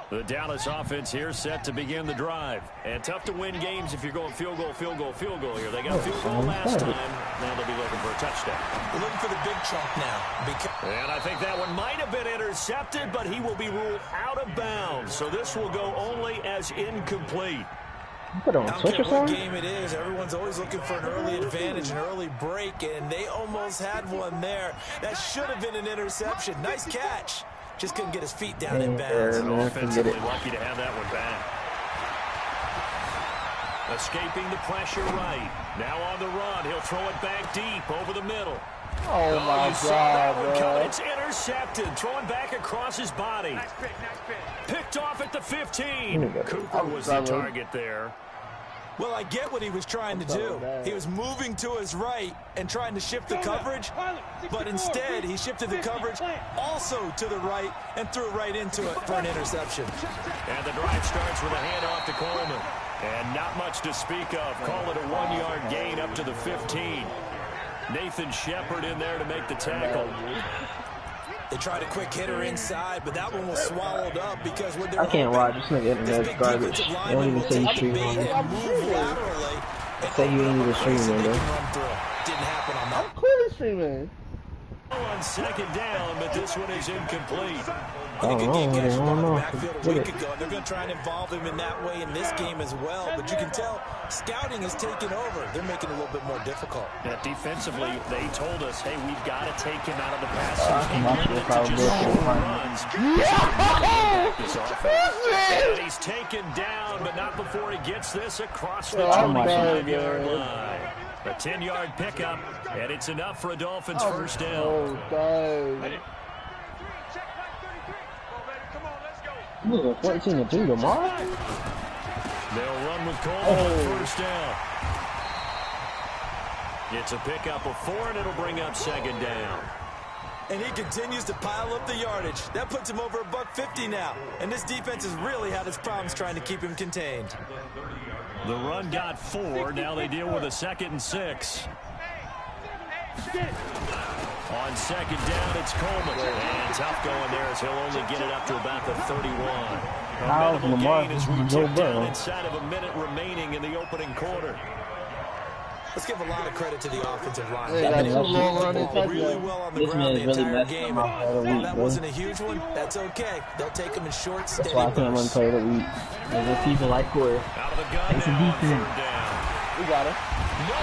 The Dallas offense here set to begin the drive. And tough to win games if you're going field goal here. They got a field goal last time. Now they'll be looking for a touchdown. They're looking for the big chunk now. And I think that one might have been intercepted, but he will be ruled out of bounds. So this will go only as incomplete. Put on switch or something? What game it is, everyone's always looking for an early advantage, an early break, and they almost had one there. That should have been an interception. Nice catch. Just couldn't get his feet down in bounds. Offensively lucky to have that one back. Escaping the pressure right. Now on the run. He'll throw it back deep over the middle. Oh my God, It's intercepted. Throwing back across his body. Nice pick. Picked off at the 15. Cooper was the target there. Well, I get what he was trying to do. He was moving to his right and trying to shift the coverage, but instead he shifted the coverage also to the right and threw right into it for an interception. And the drive starts with a handoff to Coleman. And not much to speak of. Call it a 1-yard gain up to the 15. Nathan Shepard in there to make the tackle. They tried a quick hitter inside, but that one was swallowed up because when they're I can't watch this nigga internet's garbage. They don't even say you streaming on it. Say you ain't even streaming, bro. Didn't happen on that. I'm clearly streaming. On second down, but this one is incomplete. I think a game catch from the backfield a week ago. They're going to try and involve him in that way in this game as well. But you can tell scouting has taken over. They're making it a little bit more difficult. Yeah, defensively, they told us, hey, we've got to take him out of the pass. And he's taken down, but not before he gets this across the 25-yard line. A 10-yard pickup, and it's enough for a Dolphins first down. Ooh, 14-3 tomorrow? They'll run with Coleman on first down. It's a pickup of 4, and it'll bring up second down. And he continues to pile up the yardage. That puts him over $150 now. And this defense has really had its problems trying to keep him contained. The run got 4. Now they deal with a 2nd and 6. On second down, it's Coleman. And tough going there as he'll only get it up to about the 31. A minimal gain as we tick down inside of a minute remaining in the opening quarter. Let's give a lot of credit to the offensive line. Hey, they played really well on the ground the entire game. While that wasn't a huge one, that's okay. They'll take them in short, steady bursts. That's why I can't run play the week. There's people like KoRd. Out of the gun now, third down. We got it. No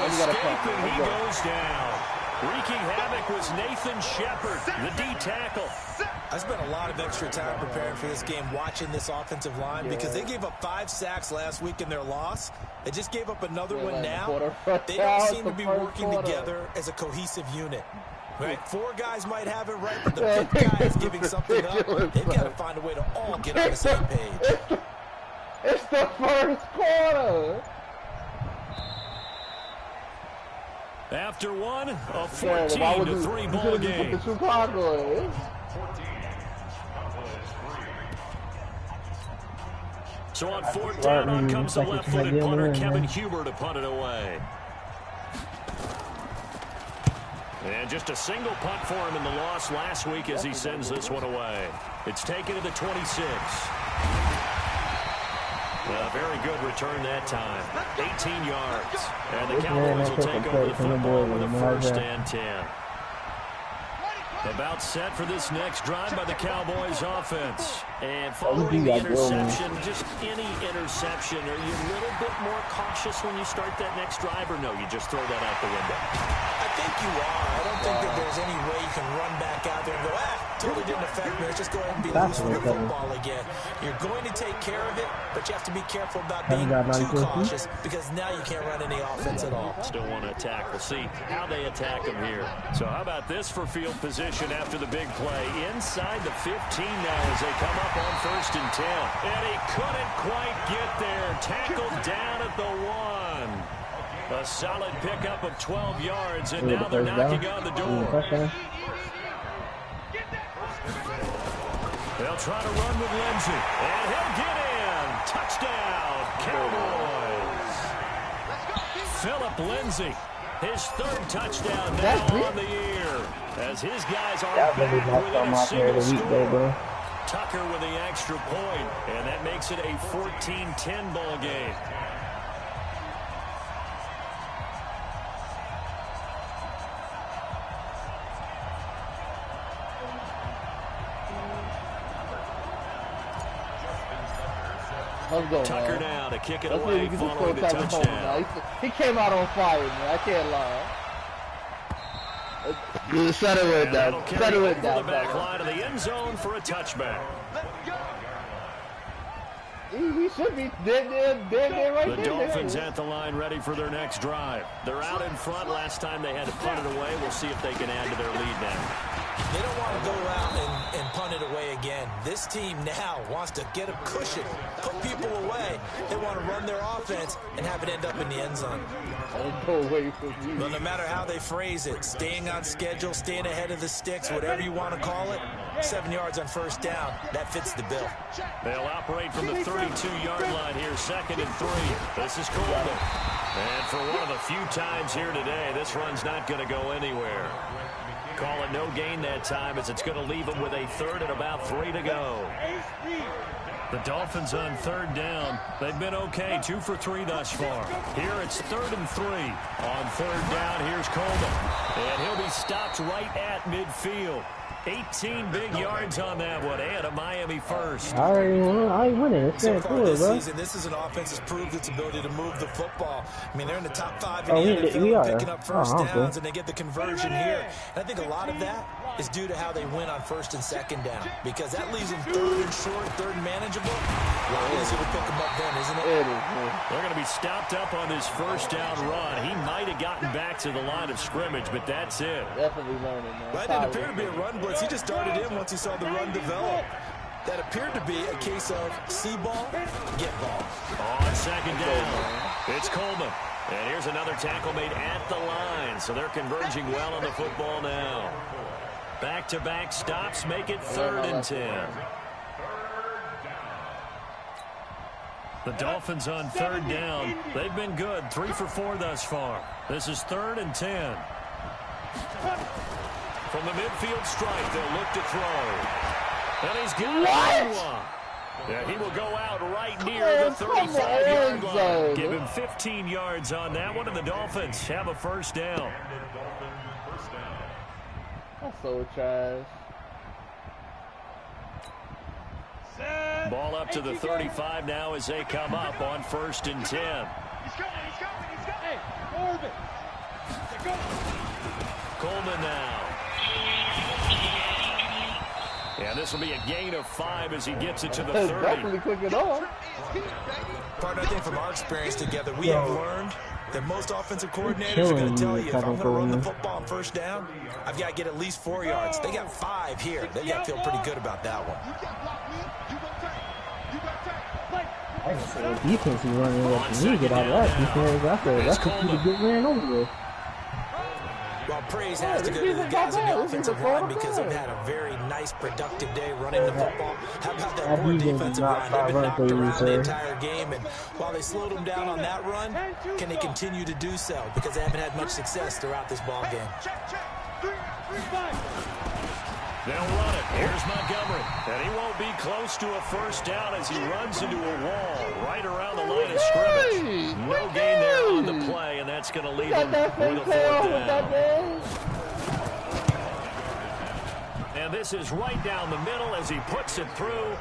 escaping. He goes down. Wreaking havoc was Nathan Shepard, the D tackle. I spent a lot of extra time preparing for this game, watching this offensive line, because they gave up 5 sacks last week in their loss. They just gave up another one now. They don't seem to be working together as a cohesive unit. Right? 4 guys might have it right, but the 5th guy is giving something up. They've got to find a way to all get on the same page. It's the first quarter. After one, a 14-3 ball game. So on 4th down, on comes the left-footed punter, Kevin Huber, to punt it away. And just a single punt for him in the loss last week as he sends this one away. It's taken to the 26. A very good return that time. 18 yards. And the Cowboys will take over the football with a 1st and 10. About set for this next drive by the Cowboys offense. And following the interception, just any interception, are you a little bit more cautious when you start that next drive, or no, you just throw that out the window? I think you are. I don't think that there's any way you can run back out there and go, totally didn't affect me. Let's just go ahead and be loose with the football again. You're going to take care of it, but you have to be careful about being too cautious, because now you can't run any offense at all. Still want to attack. We'll see how they attack him here. So how about this for field position after the big play? Inside the 15 now as they come up on 1st and 10. And he couldn't quite get there. Tackled down at the 1. A solid pickup of 12 yards, and now they're knocking on the door. They'll try to run with Lindsey, and he'll get in. Touchdown, Cowboys. Philip Lindsey, his 3rd touchdown now on the year, as his guys are back within a single score. Tucker with the extra point, and that makes it a 14-10 ball game. Let's go, Tucker man. now to kick it Let's away following the touchdown. He came out on fire, man. I can't lie. Settle it down. Settle it down. The back line of the end zone for a touchback. He should be dead right there. The Dolphins at the line ready for their next drive. They're out in front. Last time they had to punt it away. We'll see if they can add to their lead now. They don't want to go out and punt it away again. This team now wants to get a cushion, put people away. They want to run their offense and have it end up in the end zone. Well, no matter how they phrase it, staying on schedule, staying ahead of the sticks, whatever you want to call it, 7 yards on first down, that fits the bill. They'll operate from the 32-yard line here, 2nd and 3. This is Coleman. And for one of the few times here today, this run's not going to go anywhere. Call it no gain that time as it's going to leave them with a 3rd and about 3 to go. The Dolphins on 3rd down. They've been okay, 2 for 3 thus far. Here it's 3rd and 3. On 3rd down, here's Coleman. And he'll be stopped right at midfield. 18 big yards on that one, and a Miami first. I win it. It's so very far cool, this bro. season, this is an offense that's proved its ability to move the football. I mean, they're in the top 5 in the NFL, picking up first downs, and they get the conversion here. And I think a lot of that is due to how they win on 1st and 2nd down, because that leaves them 3rd and short, 3rd and manageable. A lot easier to pick them up then, isn't it? They're going to be stopped up on this 1st down run. He might have gotten back to the line of scrimmage, but that's it. Definitely learning, man. That didn't appear to be a run blitz. He just started in once he saw the run develop. That appeared to be a case of see ball, get ball. On 2nd down, it's Coleman. And here's another tackle made at the line. So they're converging well on the football now. Back-to-back stops make it 3rd and 10. The Dolphins on 3rd down. They've been good, 3 for 4 thus far. This is 3rd and 10. From the midfield stripe, they'll look to throw. And he's got one. Yeah, he will go out right near the 35-yard line. Give him 15 yards on that one, and the Dolphins have a 1st down. That's so trash. Ball up to the 35 now as they come up on 1st and 10. Coleman now. Yeah, this will be a gain of 5 as he gets it to the 30. Definitely quick it on. Partner, I think from our experience together, we have learned that most offensive coordinators are going to tell you, if I'm going to run the football on 1st down, I've got to get at least 4 yards. They got 5 here. They got to feel pretty good about that one. Defense is running with me. Get out of that defense. That's a pretty good ran over with. Well, praise has to go to the guys on the offensive line because they've had a very nice, productive day running the football. How about that poor defensive line? They've been knocked around the entire game, and while they slowed them down on that run, can they continue to do so? Because they haven't had much success throughout this ball game. They'll run it. Here's Montgomery. And he won't be close to a 1st down as he runs into a wall right around the line of scrimmage. No gain there on the play, and that's going to leave him with a 4th down. And this is right down the middle as he puts it through.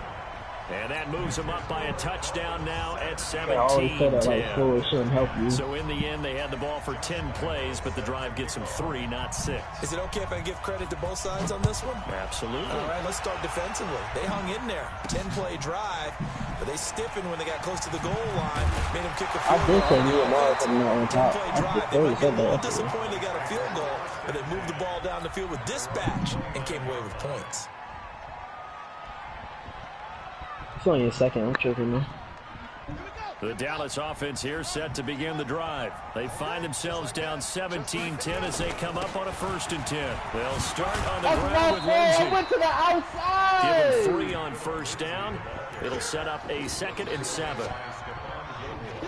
And that moves him up by a touchdown now at 17-10. So in the end, they had the ball for 10 plays, but the drive gets them 3, not 6. Is it okay if I give credit to both sides on this one? Absolutely. All right, let's start defensively. They hung in there. 10-play drive, but they stiffened when they got close to the goal line. Made them kick a field goal. 10-play drive. They might get a little disappointed they got a field goal, but they moved the ball down the field with dispatch and came away with points. It's only a second. I'm tripping, man. The Dallas offense here set to begin the drive. They find themselves down 17-10 as they come up on a 1st and 10. They'll start on the ground with Lindsay. Went to the outside. Give them 3 on 1st down. It'll set up a 2nd and 7.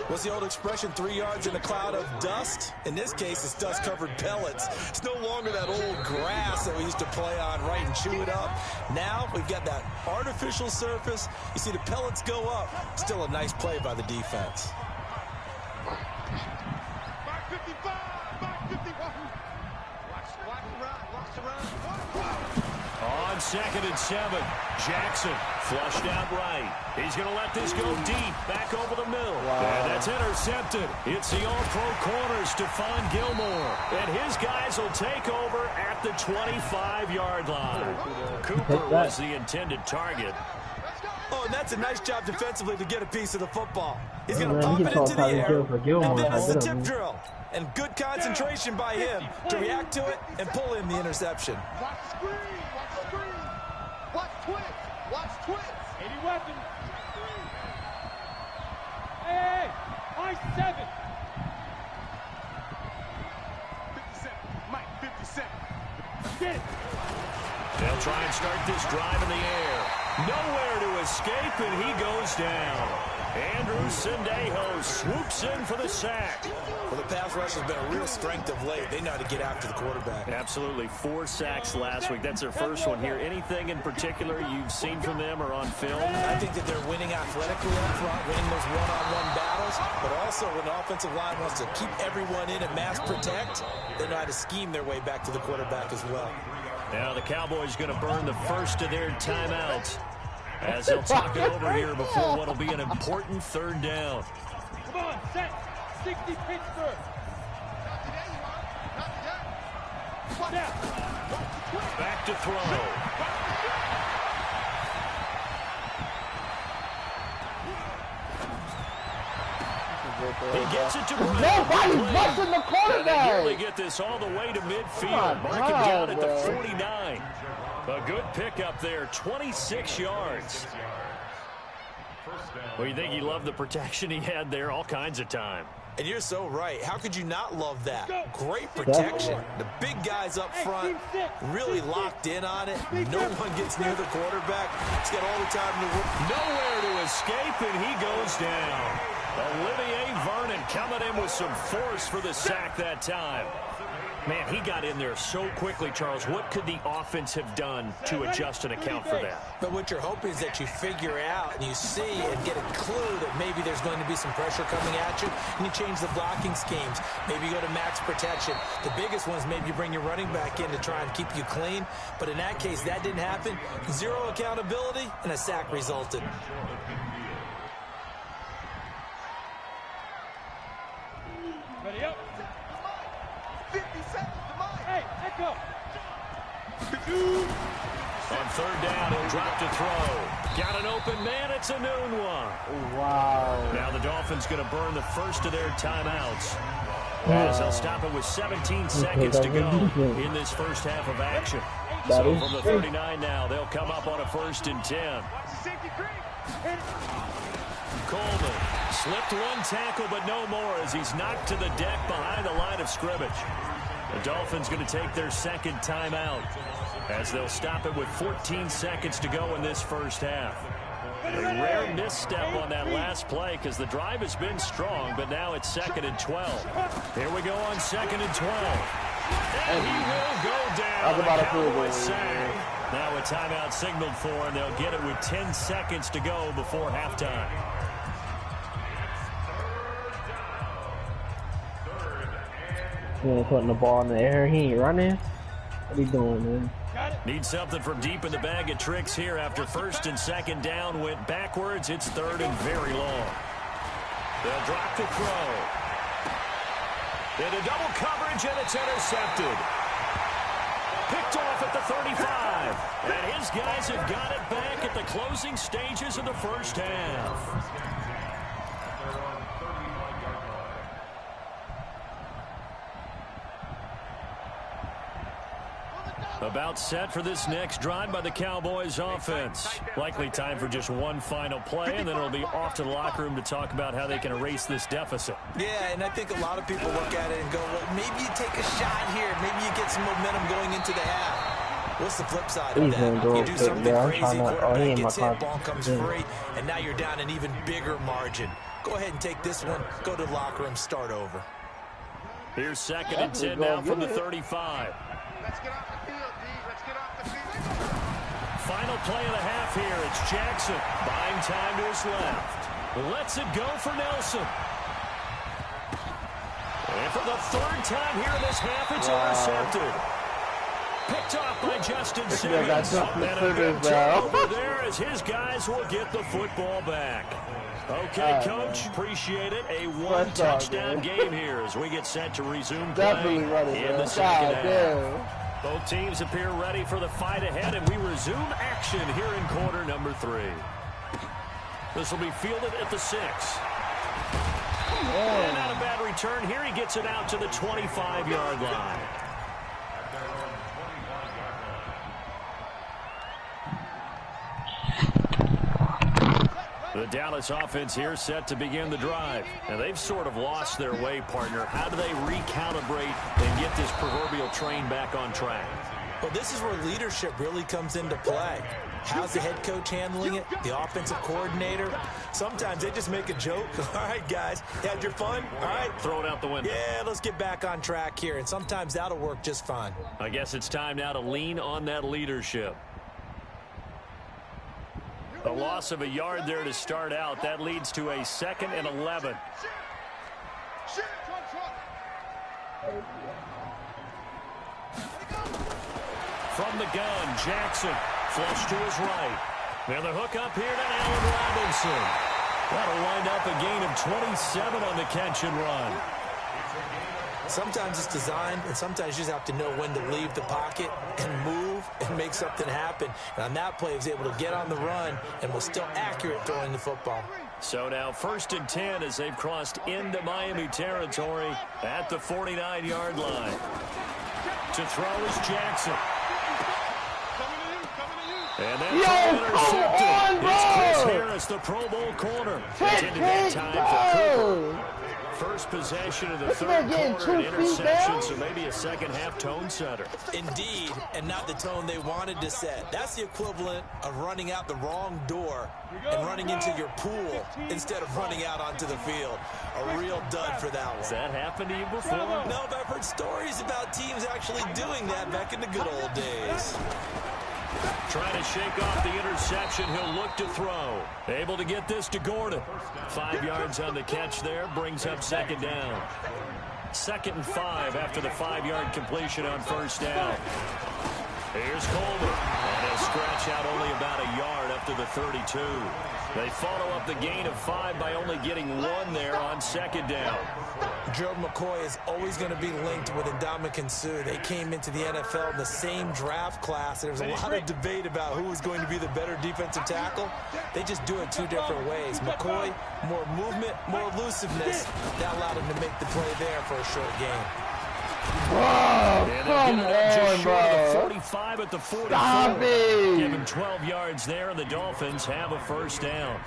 What's the old expression, 3 yards in a cloud of dust? In this case, it's dust-covered pellets. It's no longer that old grass that we used to play on, right, and chew it up. Now we've got that artificial surface. You see the pellets go up. Still a nice play by the defense. Back 55, back 51. On 2nd and 7, Jackson flushed out right. He's going to let this go deep, back over the middle. And that's intercepted. It's the all-pro corner, Stephon Gilmore. And his guys will take over at the 25-yard line. Cooper was the intended target. Oh, and that's a nice job defensively to get a piece of the football. He's going to pump it into the air, and then it's the tip drill. And good concentration by him to react to it and pull in the interception. Watch screen, watch screen. Watch twitch. 80 weapons. Hey, high 7. 57, Mike, 57. Get it. They'll try and start this drive in the air. Nowhere to escape, and he goes down. Andrew Sendejo swoops in for the sack. Well, the pass rush has been a real strength of late. They know how to get after the quarterback. Absolutely. 4 sacks last week. That's their first one here. Anything in particular you've seen from them or on film? I think that they're winning athletically up front, winning those one-on-one battles, but also when the offensive line wants to keep everyone in and mass protect, they know how to scheme their way back to the quarterback as well. Now the Cowboys going to burn the first of their timeouts as they'll talk it over here before what will be an important 3rd down. Come on, set. 60 Pittsburgh. Back to throw. He gets it to Brown. Nobody's rushing the quarterback. They nearly get this all the way to midfield. Mark him down at the 49. A good pickup there, 26 yards. Well, you think he loved the protection he had there all kinds of time. And you're so right. How could you not love that? Great protection. The big guys up front really locked in on it. No one gets near the quarterback. He's got all the time to work. Nowhere to escape, and he goes down. Olivier Vernon coming in with some force for the sack that time. Man, he got in there so quickly, Charles. What could the offense have done to adjust and account for that? But what you're hoping is that you figure out and you see and get a clue that maybe there's going to be some pressure coming at you, and you change the blocking schemes. Maybe you go to max protection. The biggest one is maybe you bring your running back in to try and keep you clean. But in that case, that didn't happen. 0 accountability, and a sack resulted. Ready up. 50 seconds to mine. Hey, let go. On 3rd down, he'll drop to throw. Got an open man. It's a noon one. Wow. Now the Dolphins going to burn the first of their timeouts, as they'll stop it with 17 seconds to go in this first half of action. So from the 39 now, they'll come up on a 1st and 10. Coleman slipped one tackle, but no more as he's knocked to the deck behind the line of scrimmage. The Dolphins going to take their 2nd timeout as they'll stop it with 14 seconds to go in this first half. A rare misstep on that last play because the drive has been strong, but now it's 2nd and 12. Here we go on 2nd and 12. And he will go down. The Cowboys sack. Now a timeout signaled for, and they'll get it with 10 seconds to go before halftime. He ain't putting the ball in the air. He ain't running. What he doing, man? Need something from deep in the bag of tricks here after 1st and 2nd down went backwards. It's 3rd and very long. They'll drop the throw. Into double coverage, and it's intercepted. Picked off at the 35. And his guys have got it back at the closing stages of the first half. About set for this next drive by the Cowboys offense. Likely time for just one final play, and then it'll be off to the locker room to talk about how they can erase this deficit. Yeah, and I think a lot of people look at it and go, well, maybe you take a shot here. Maybe you get some momentum going into the half. What's the flip side of that? You do something crazy, quarterback gets hit, ball comes free, and now you're down an even bigger margin. go ahead and take this one, go to the locker room, start over. Here's 2nd and 10 now from the 35. Let's get off the field, D. Let's get off the field. Final play of the half here. It's Jackson buying time to his left. Lets it go for Nelson. And for the 3rd time here in this half, it's intercepted. Picked off by Justin Simmons. And a big turnover there as his guys will get the football back. Okay, Coach, appreciate it. A one-touchdown game here as we get set to resume play in the second half. Both teams appear ready for the fight ahead, and we resume action here in quarter number 3. This will be fielded at the 6. And not a bad return here. He gets it out to the 25-yard line. The Dallas offense here set to begin the drive. And they've sort of lost their way, partner. How do they recalibrate and get this proverbial train back on track? Well, this is where leadership really comes into play. How's the head coach handling it? The offensive coordinator? Sometimes they just make a joke. All right, guys, had your fun? All right. Throw it out the window. Yeah, let's get back on track here. And sometimes that'll work just fine. I guess it's time now to lean on that leadership. A loss of a yard there to start out. That leads to a 2nd and 11. From the gun, Jackson. Flush to his right. And the hook up here to Allen Robinson. That'll wind up a gain of 27 on the catch and run. Sometimes it's designed, and sometimes you just have to know when to leave the pocket and move and make something happen. And on that play, he was able to get on the run and was still accurate throwing the football. So now 1st and 10 as they've crossed into Miami territory at the 49-yard line. To throw is Jackson. And that's intercepted. It's Chris Harris, the Pro Bowl corner. Intended that time for Cooper. First possession of the 3rd quarter, an interception, so maybe a second-half tone setter. Indeed, and not the tone they wanted to set. That's the equivalent of running out the wrong door and running into your pool instead of running out onto the field. A real dud for that one. Has that happened to you before? No, but I've heard stories about teams actually doing that back in the good old days. Trying to shake off the interception. He'll look to throw. Able to get this to Gordon. 5 yards on the catch there. Brings up 2nd down. 2nd and 5 after the 5-yard completion on 1st down. Here's Coleman. And he'll scratch out only about a yard up to the 32. They follow up the gain of 5 by only getting 1 there on 2nd down. Gerald McCoy is always going to be linked with Ndamukong Suh. They came into the NFL in the same draft class. There was a lot of debate about who was going to be the better defensive tackle. They just do it 2 different ways. McCoy, more movement, more elusiveness. That allowed him to make the play there for a short gain. Whoa, come on, bro. 45 at the 44. Stop it. Give him 12 yards there, and the Dolphins have a 1st down.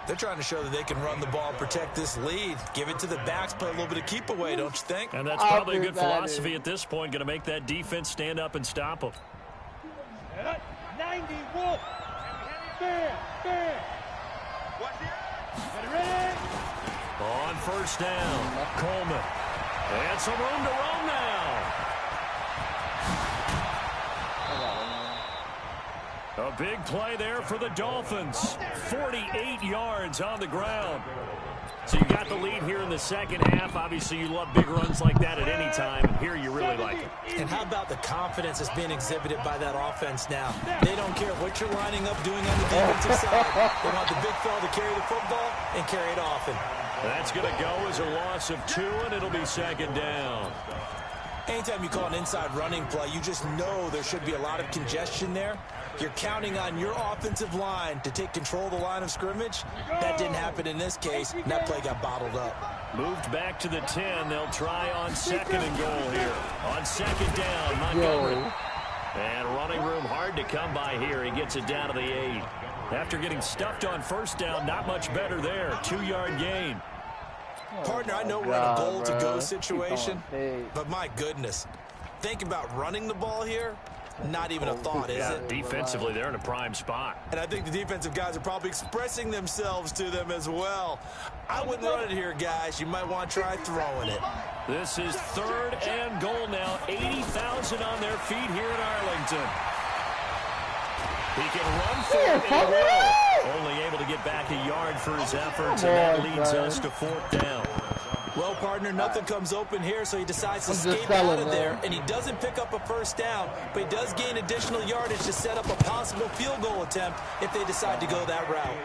They're trying to show that they can run the ball and protect this lead. Give it to the backs, play a little bit of keep away, don't you think? And that's probably a good philosophy at this point. Going to make that defense stand up and stop them. 91. Fair. Ready? On 1st down, Coleman. And some room to roam now. A big play there for the Dolphins. 48 yards on the ground. So you got the lead here in the second half. Obviously, you love big runs like that at any time, and here you really like it. And how about the confidence that's being exhibited by that offense now? They don't care what you're lining up doing on the defensive side. They want the big fella to carry the football and carry it often. That's going to go as a loss of 2, and it'll be 2nd down. Anytime you call an inside running play, you just know there should be a lot of congestion there. You're counting on your offensive line to take control of the line of scrimmage. That didn't happen in this case, and that play got bottled up. Moved back to the 10. They'll try on 2nd and goal here. On 2nd down, Montgomery. And running room hard to come by here. He gets it down to the 8. After getting stuffed on 1st down, not much better there. 2-yard gain. Partner, I know we're in a goal-to-go situation, but my goodness, think about running the ball here. not even a thought, is it? Defensively, they're in a prime spot. And I think the defensive guys are probably expressing themselves to them as well. I wouldn't run it here, guys. You might want to try throwing it. This is 3rd and goal now. 80,000 on their feet here in Arlington. He can run for it and will. Only able to get back a yard for his efforts, and that leads us to 4th down. Well, partner, nothing comes open here, so he decides to skate out of there, and he doesn't pick up a first down, but he does gain additional yardage to set up a possible field goal attempt if they decide to go that route.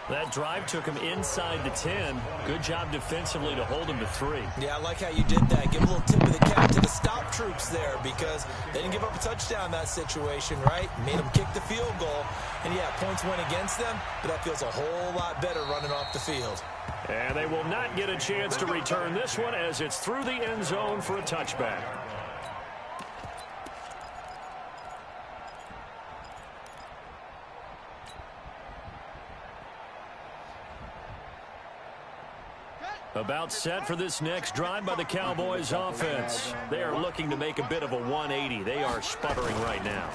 That drive took him inside the 10. Good job defensively to hold him to 3. Yeah, I like how you did that. Give a little tip of the cap to the stop troops there because they didn't give up a touchdown in that situation, right? Made them kick the field goal. And, yeah, points went against them, but that feels a whole lot better running off the field. And they will not get a chance to return this one as it's through the end zone for a touchback. About set for this next drive by the Cowboys offense. They are looking to make a bit of a 180. They are sputtering right now.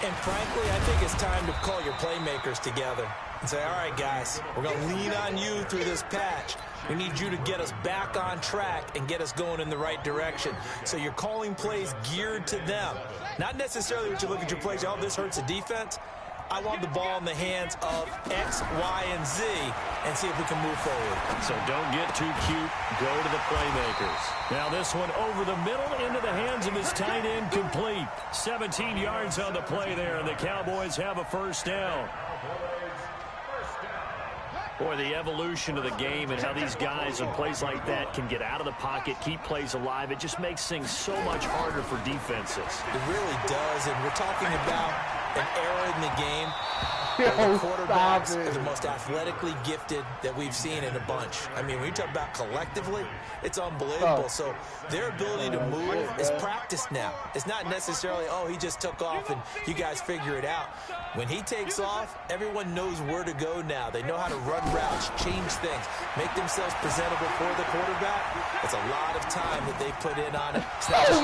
And frankly, I think it's time to call your playmakers together and say, all right, guys, we're going to lean on you through this patch. We need you to get us back on track and get us going in the right direction. So you're calling plays geared to them. Not necessarily what you look at your plays, oh, this hurts the defense. I want the ball in the hands of X, Y, and Z and see if we can move forward. So don't get too cute. Go to the playmakers. Now this one over the middle into the hands of his tight end complete. 17 yards on the play there, and the Cowboys have a first down. Boy, the evolution of the game and how these guys in plays like that can get out of the pocket, keep plays alive, it just makes things so much harder for defenses. It really does, and we're talking about an era in the game where the quarterbacks are the most athletically gifted that we've seen in a bunch. I mean, when you talk about collectively, it's unbelievable. So their ability to move is practiced now. It's not necessarily, oh, he just took off and you guys figure it out. When he takes off, everyone knows where to go now. They know how to run routes, change things, make themselves presentable for the quarterback. It's a lot of time that they put in on it. It's not just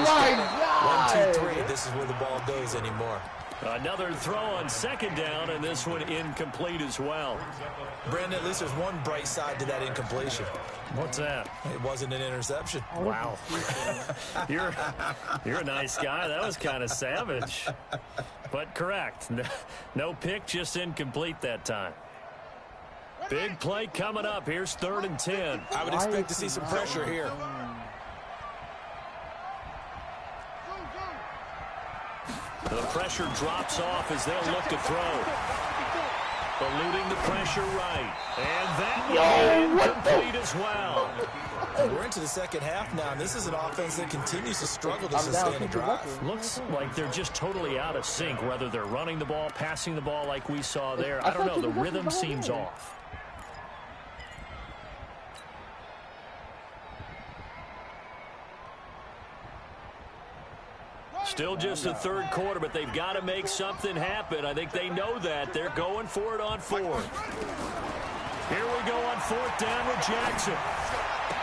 1, 2, 3. This is where the ball goes anymore. Another throw on second down, and this one incomplete as well. Brandon, at least there's one bright side to that incompletion. What's that? It wasn't an interception. Wow. You're a nice guy. That was kind of savage. But correct. No pick, just incomplete that time. Big play coming up. Here's 3rd and 10. I would expect to see some pressure here. The pressure drops off as they'll look to throw. Eluding the pressure right. And that one incomplete as well. We're into the second half now, and this is an offense that continues to struggle to sustain a drive. Looks like they're just totally out of sync, whether they're running the ball, passing the ball like we saw there. I don't know. The rhythm seems off. Still just the 3rd quarter, but they've got to make something happen. I think they know that. They're going for it on 4th. Here we go on 4th down with Jackson.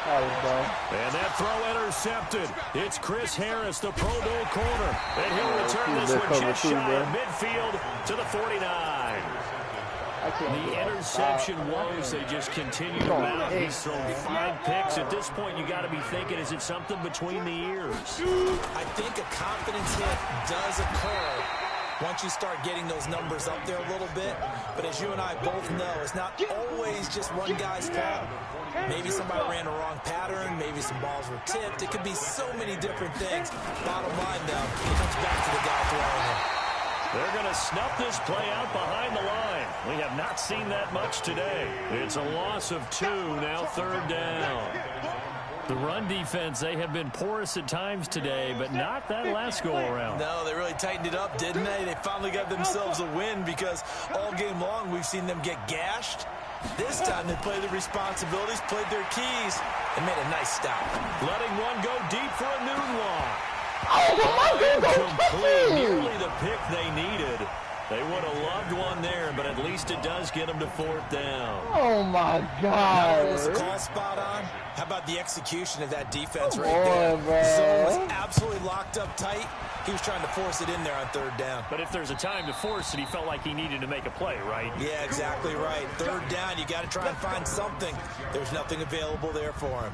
And that throw intercepted. It's Chris Harris, the Pro Bowl corner. And he'll return this one just shy of midfield to the 49. The interception woes, they just continue to mount. He's thrown 5 picks. At this point, you got to be thinking, is it something between the ears? I think a confidence hit does occur once you start getting those numbers up there a little bit. But as you and I both know, it's not always just one guy's fault. Maybe somebody ran a wrong pattern. Maybe some balls were tipped. It could be so many different things. Bottom line, though, it comes back to the guy throwing it. They're going to snuff this play out behind the line. We have not seen that much today. It's a loss of 2, now 3rd down. The run defense, they have been porous at times today, but not that last go-around. No, they really tightened it up, didn't they? They finally got themselves a win because all game long we've seen them get gashed. This time they played their responsibilities, played their keys, and made a nice stop. Letting one go deep for a noon walk. Oh, Incomplete, nearly the pick they needed. They would have loved one there, but at least it does get them to 4th down. Oh, my God. Was the call spot on? How about the execution of that defense right there? The zone was absolutely locked up tight. He was trying to force it in there on 3rd down. But if there's a time to force it, he felt like he needed to make a play, right? Yeah, exactly right. 3rd down, you got to try and find something. There's nothing available there for him.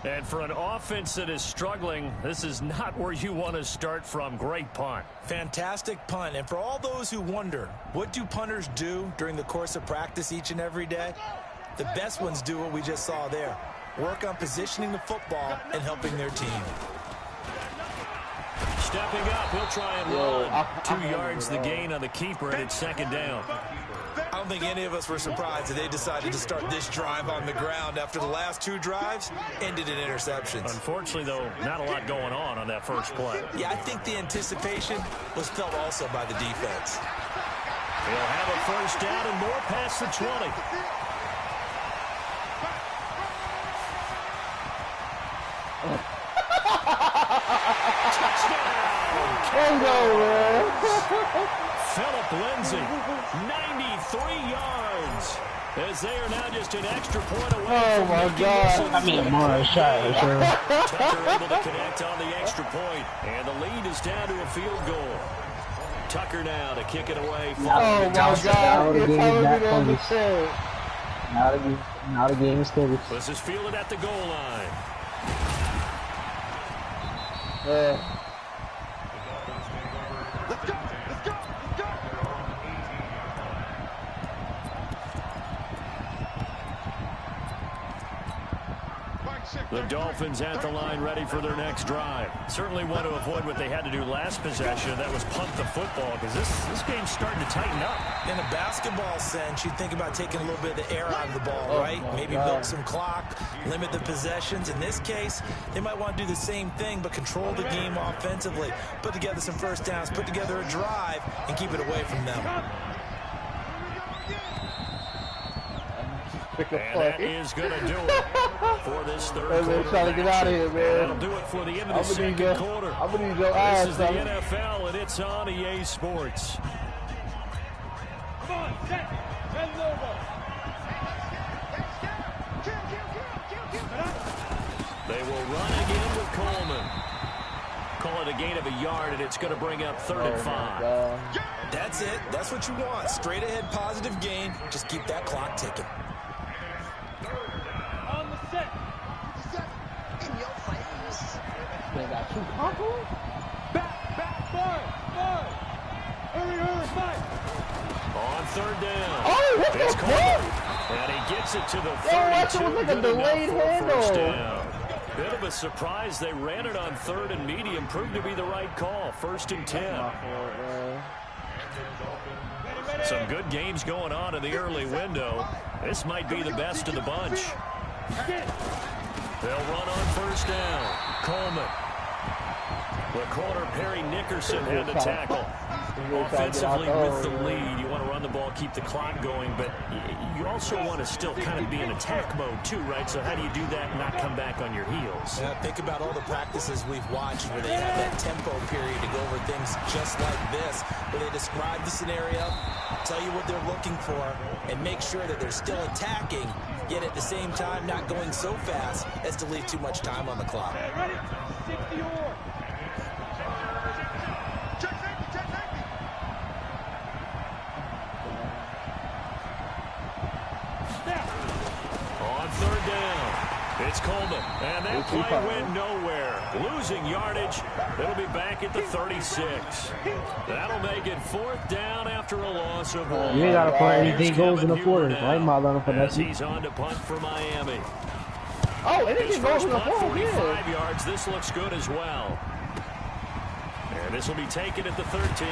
And for an offense that is struggling, this is not where you want to start from. Great punt. Fantastic punt. And for all those who wonder, what do punters do during the course of practice each and every day? The best ones do what we just saw there. Work on positioning the football and helping their team. Stepping up, he'll try and run. 2 yards the gain on the keeper, and it's 2nd down. I don't think any of us were surprised that they decided to start this drive on the ground after the last 2 drives ended in interceptions. Unfortunately, though, not a lot going on that first play. Yeah, I think the anticipation was felt also by the defense. He'll have a 1st down and more past the 20. Philip Lindsay, 93 yards. As they are now just an extra point away. Oh, my God. I mean, more shot, sure. Tucker able to connect on the extra point, and the lead is down to a field goal. Tucker now to kick it away. Oh, my God. You're telling me to understand. Not a game is close. This is fielded at the goal line. Let's go. The Dolphins at the line ready for their next drive. Certainly want to avoid what they had to do last possession. That was punt the football, because this game's starting to tighten up. In a basketball sense, you think about taking a little bit of the air out of the ball, right? Maybe milk some clock, limit the possessions. In this case, they might want to do the same thing, but control the game offensively. Put together some 1st downs, put together a drive, and keep it away from them. And that is going to do it for this 3rd quarter. Trying to get out of here, man. That'll do it for the end of the 2nd quarter. I'm gonna need your eyes. This is the NFL, and it's on EA Sports. Come on, set. Bend over. They will run again with Coleman. Call it a gain of a yard, and it's going to bring up 3rd and 5. That's it. That's what you want. Straight ahead positive gain. Just keep that clock ticking. On the set. In your face. They got 2 conquerors? Back, forward. Hurry, fight. On 3rd down. Oh, what It's the Coleman. fuck? And he gets it to the 32. that was like a delayed First handle. down. Bit of a surprise. They ran it on 3rd and medium. Proved to be the right call. 1st and 10. Some good games going on in the early window. This might be the best of the bunch. They'll run on 1st down. Coleman. The corner, Perry Nickerson, had the tackle. Offensively with the lead, you want to run the ball, keep the clock going, but you also want to still kind of be in attack mode too, right? So how do you do that and not come back on your heels? Yeah, think about all the practices we've watched where they have that tempo period to go over things just like this, where they describe the scenario, tell you what they're looking for, and make sure that they're still attacking, yet at the same time not going so fast as to leave too much time on the clock. Ready? 60 or. On 3rd down, it's Coleman, and that play went nowhere. Losing yardage, it'll be back at the 36. That'll make it 4th down after a loss of 1. You ain't got to put anything goes in the 40. I ain't mad for As that. he's on to punt for Miami. Oh, His anything goes first in the punt, 40, 45 yards. This looks good as well. And this will be taken at the 13.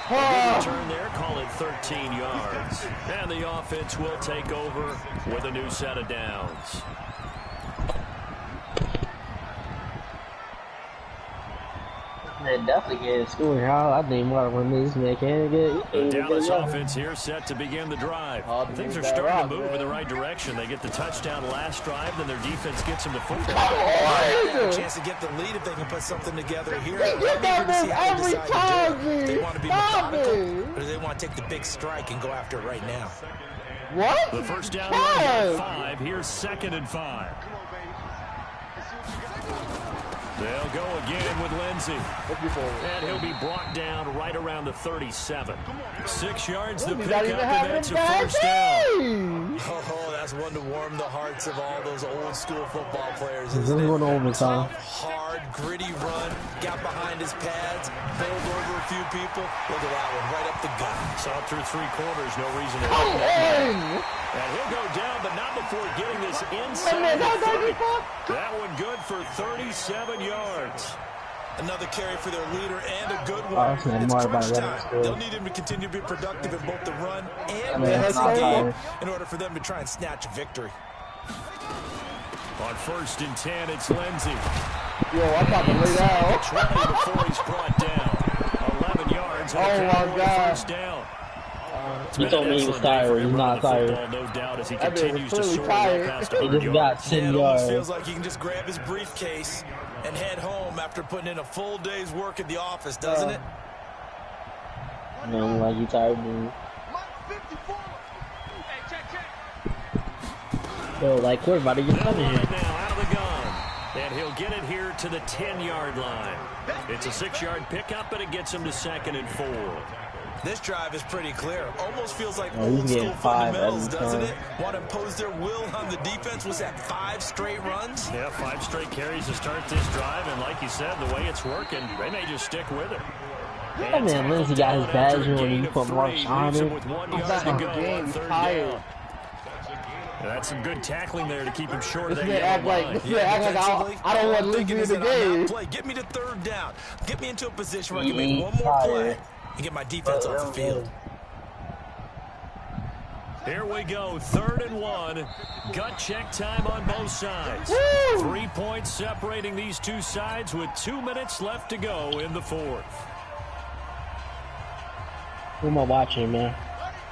A good return there, call it 13 yards. And the offense will take over with a new set of downs. Man, definitely getting school here. I think more when this man can't get. The Dallas offense here set to begin the drive. Things are starting to move in the right direction. They get the touchdown last drive, then their defense gets them the football. A chance to get the lead if they can put something together here. You got this every time, They want to be methodical, or do they want to take the big strike and go after it right now? What? The first down run, 5. Here's 2nd and 5. They'll go again with Lindsey. And he'll be brought down right around the 37. 6 yards to pick up, and that's a first down. Oh, that's one to warm the hearts of all those old school football players. It's really going overtime. Hard, gritty run. Got behind his pads. Bowled over a few people. Look at that one, right up the gut. Saw through 3 quarters, no reason to run that. And he'll go down, but not before getting this inside the 30. That one good for 37 yards. Another carry for their leader and a good one. It's crunch time. They'll need him to continue to be productive in both the run and pass game in order for them to try and snatch a victory. On 1st and 10, it's Lindsey. Yo, I got to lay down. 20 before he's brought down. 11 yards. Oh, my God. First down. You told me he was tired. He's not tired. No doubt as he continues to soar past He just got 10 yards. It feels like he can just grab his briefcase and head home after putting in a full day's work at the office, doesn't it? No, like you tired, dude. Yo, like, we're about to get out of here. Now out of the gun. And he'll get it here to the 10-yard line. It's a 6-yard pickup, and it gets him to 2nd and 4. This drive is pretty clear. Almost feels like old school fundamentals, doesn't it? Want to impose their will on the defense. Was that 5 straight runs? Yeah, 5 straight carries to start this drive. And like you said, the way it's working, they may just stick with it. Yeah, man, Lindsey got his badge when he put Marsh on it. With 1 yard to go on 3rd down. That's some good tackling there to keep him short of that yellow line. I don't want Lindsey in the game. Get me to 3rd down. Get me into a position where I can make one more play and get my defense off the field. Here we go, 3rd and 1. Gut check time on both sides. 3 points separating these two sides with 2 minutes left to go in the 4th. Who am I watching, man?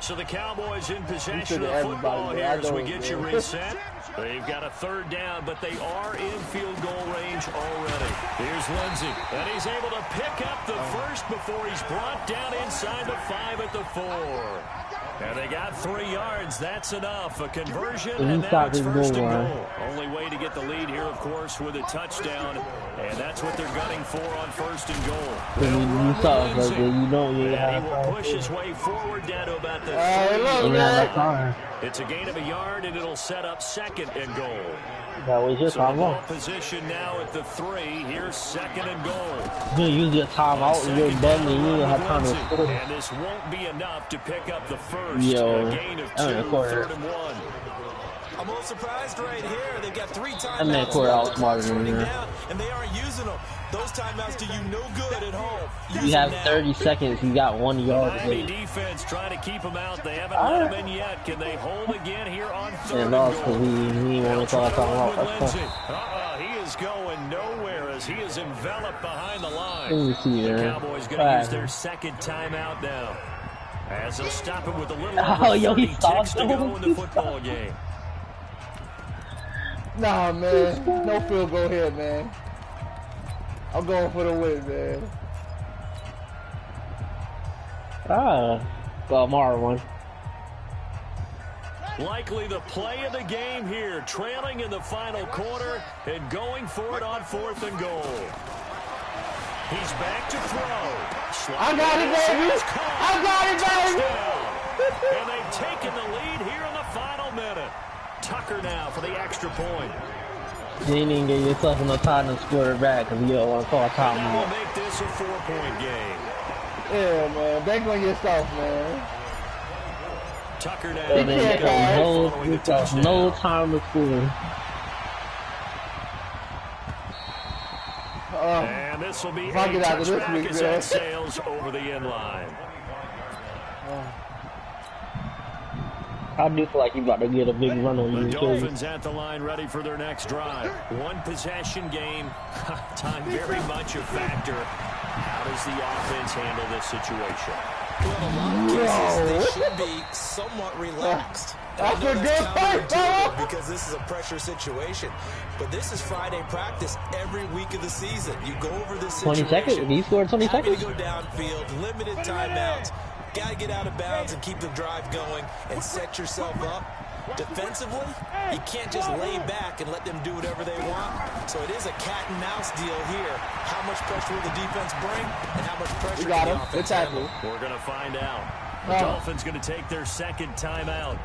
So the Cowboys in possession of football here as we get you reset. They've got a 3rd down, but they are in field goal range already. Here's Lindsey, and he's able to pick up the first before he's brought down inside the 5 at the 4. And they got 3 yards. That's enough. A conversion, and now it's 1st and goal. Only way to get the lead here, of course, with a touchdown. And that's what they're gunning for on 1st and goal. You saw it, but you don't. He will push his way forward down to about the 3. It's a gain of a yard, and it'll set up 2nd and goal. That was just ball position now at the 3. Here's 2nd and goal. You use your timeout and you're done, and you don't have time to score. And this won't be enough to pick up the first. Yo, a gain of 2, 3rd and 1. I'm a little surprised right here. They've got 3 timeouts. I mean, KoRd out smarter than you. And they aren't using them. Those timeouts do you no good at home. You have 30 seconds. You got 1 yard. Miami defense trying to keep them out. They haven't let them in yet. Can they hold again here on 3rd and goal? He want to call timeout. He is going nowhere as he is enveloped behind the line. The Cowboys going to use their 2nd timeout now. As they'll stop him with a little over 30 ticks to go in the football game. Nah, man. No field goal here, man. I'm going for the win, man. Well, Mara won. Likely the play of the game here, trailing in the final quarter and going for it on 4th and goal. He's back to throw. I got it, baby. I got it, baby. And they've taken the lead here in the final minute. Tucker now for the extra point. You ain't even get yourself enough time to score it back because you don't want to call time out. out. We'll make this a 4-point game. Yeah, man. Bank on yourself, man. Tucker now. No time to score. And this will be a touchback as that sails over the end line. I do feel like he's about to get a big run on you. The Dolphins at the line ready for their next drive. One possession game. Time very much a factor. How does the offense handle this situation? Well, in a lot of cases, they should be somewhat relaxed. That's a good fight, because this is a pressure situation. But this is Friday practice every week of the season. You go over this situation. 20 seconds? He scored 20 seconds? Having to go downfield, limited timeouts. Got to get out of bounds and keep the drive going and set yourself up. Defensively, you can't just lay back and let them do whatever they want. So it is a cat and mouse deal here. How much pressure will the defense bring and how much pressure will the offense handle? We're going to find out. The Dolphins going to take their second timeout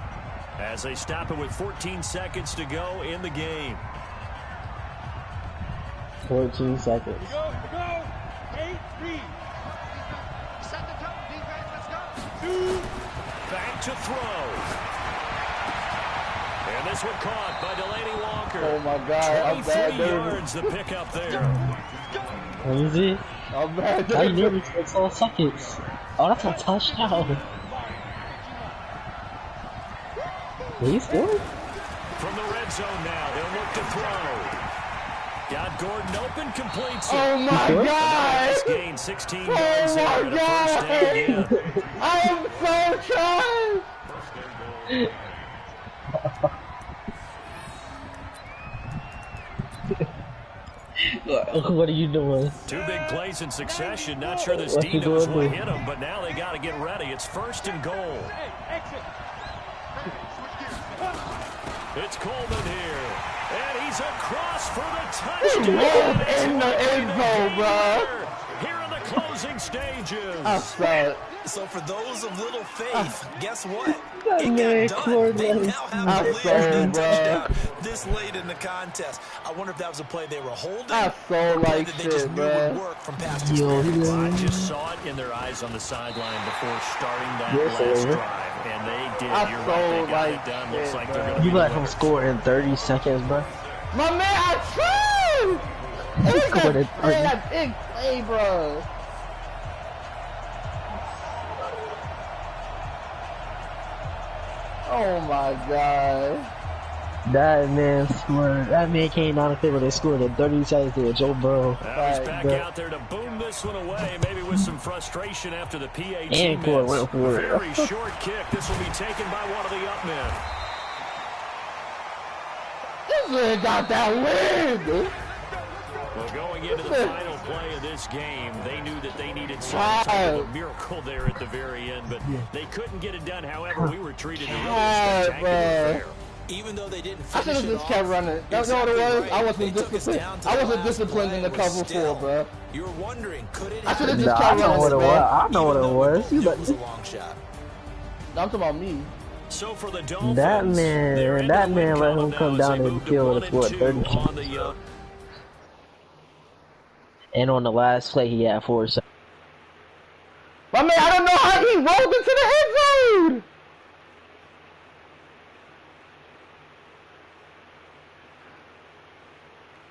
as they stop it with 14 seconds to go in the game. 14 seconds. Go. 8-3. Set the tone, defense, let's go. Back to throw. And this one caught by Delaney Walker. Oh my God, I'm bad 23 nervous. yards the pickup there. Easy. I'm bad I nervous. nearly took 12 seconds. Oh, that's a touchdown. Did he score? From the red zone now, they'll look to throw. Got Gordon open, completes it. Oh my God! Nice gain, 16 yards Oh there my and a first down again. God! I am so charged! What are you doing? Two big plays in succession. Not sure this D knows what hit them, but now they got to get ready. It's first and goal. Hey, exit. It's Coleman here. And he's across for the He touchdown. rolled in the end zone, bro. Here in the closing stages. I saw it. So for those of little faith, guess what? That It man got done. They KoRd3rO's. now have the lead I in saw that it, touchdown this late in the contest. I wonder if that was a play they were holding. I saw or like that they just shit, knew would bro. work from past Yo, experience. I just saw it in their eyes on the sideline before starting that Yes, last sir. drive, and they did. I You're saw right, they got like it done. Looks shit, like they're bro. going to You let him score in 30 seconds, bro. My man, I tried! He scored in Hey, 30. that big play, bro. Oh my God. That man scored. That man came down the field. They scored in 30 seconds to Joe Burrow. Now he's back Right, out there to boom this one away, maybe with some frustration after the PAT And KoRd went for it. Very short kick. This will be taken by one of the up men. This man got that win. Well, going into the final play of this game, they knew that they needed some type of a miracle there at the very end, but they couldn't get it done. However, we were treated to really spectacular affair. Even though they didn't I finish should have it just off, kept running. You know what it was? right. I wasn't They took us disciplined. down to I the wasn't last disciplined in the play, was cover still- 4, bro. You were wondering, could it I should have happen? just Nah, I kept know running, what it was. bro. I know what it Even though we was. both You knew let it was a long shot. I'm talking about me. So for the Dolphins, That they're man, into that the man win let column him now come as down they and move to kill 1 us and for 2 30 on the And on the last play, he had 4 seconds. My man, I don't know how he rolled into the end